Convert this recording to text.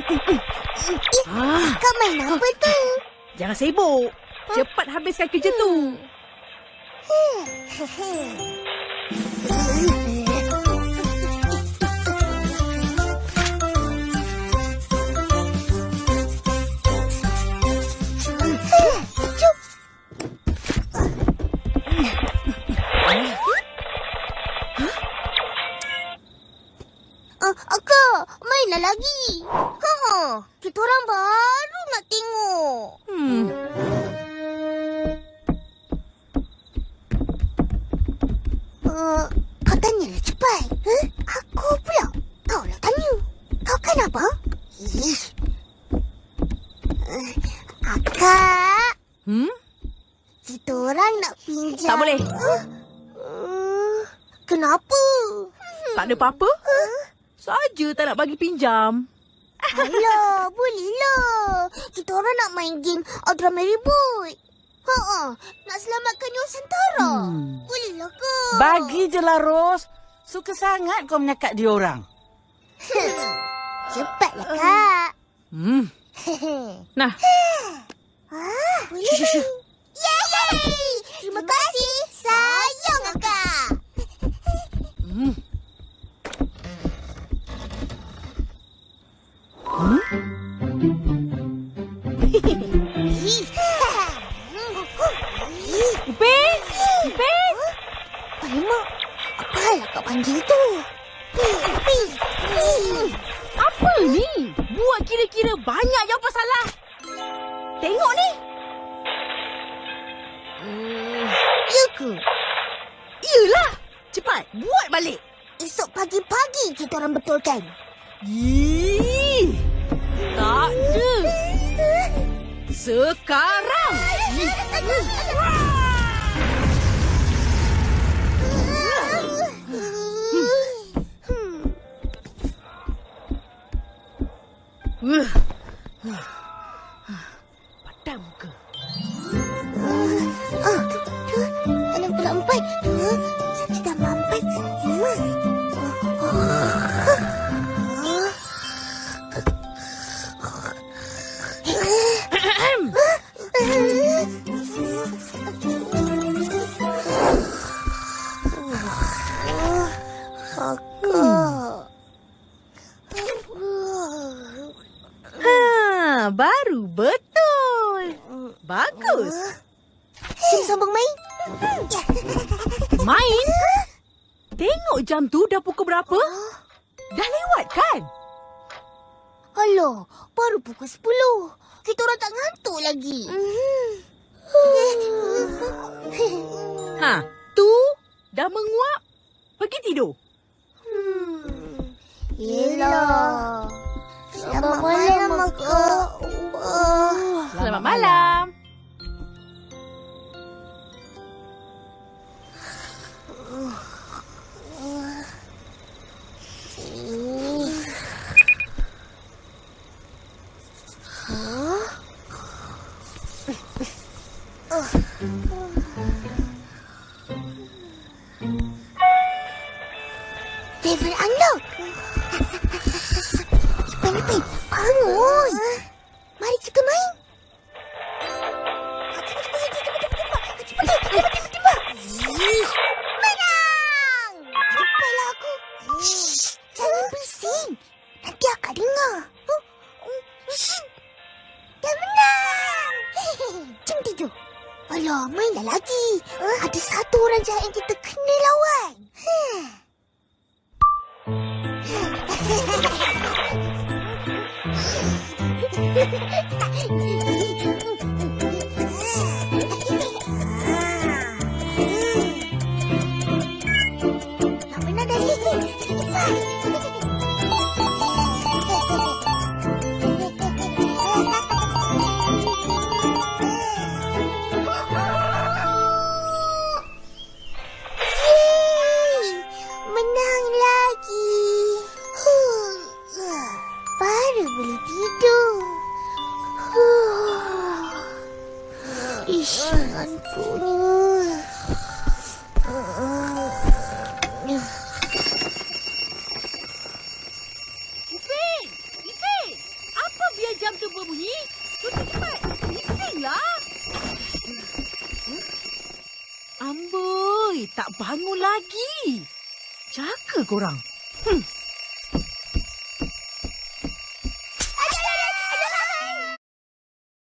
Kau main apa tu? Jangan sibuk. Cepat habiskan kerja tu. Akak, mainlah lagi. Kita orang baru nak tengok. Kau tanyalah cepat. Aku pula. Kau lah tanya. Kau kan apa? Akak. Kita orang nak pinjam. Tak boleh. Kenapa? Tak ada apa-apa. Saja tak nak bagi pinjam. Alah, bolehlah. Kita orang nak main game Audrey Reboot. Nak selamatkan Nusantara. Bolehlah ke? Bagi je lah, Ros. Suka sangat kau menyakat dia orang. Cepatlah, Kak. Nah. Boleh. Yeay! Terima kasih. Sayang, Akak. Upin! Upin! Alamak, apa hal Kak panggil tu? Apa ni? Buat kira-kira banyak jawapan salah. Tengok ni. Ya ke? Yelah. Cepat, buat balik. Esok pagi-pagi kita orang betulkan. Tak ada. Sekarang. Padam muka. 64. Tambah 5. Baru betul. Bagus. Sini sambung main. Main? Tengok jam tu dah pukul berapa? Dah lewat kan? Alah, baru pukul 10. Kita orang tak ngantuk lagi. Tu dah menguap. Pergi tidur. Yelah. Selamat malam, Akak. Selamat malam. Level unlock. Pen, bangun. Mari kita main. Cepat. Menang. Cepatlah aku. Jangan bising. Nanti Akak dengar. Dah menang. Jom tidur. Alah, mainlah lagi. Ada satu orang jahat yang kita kena lawan. Nak menang dah ni. Yeay! Menang lagi. Baru boleh tidur. Ish, ngantuknya. Ipin! berbunyi. Tutup cepat. Bisinglah. Amboi, tak bangun lagi. Jaga korang.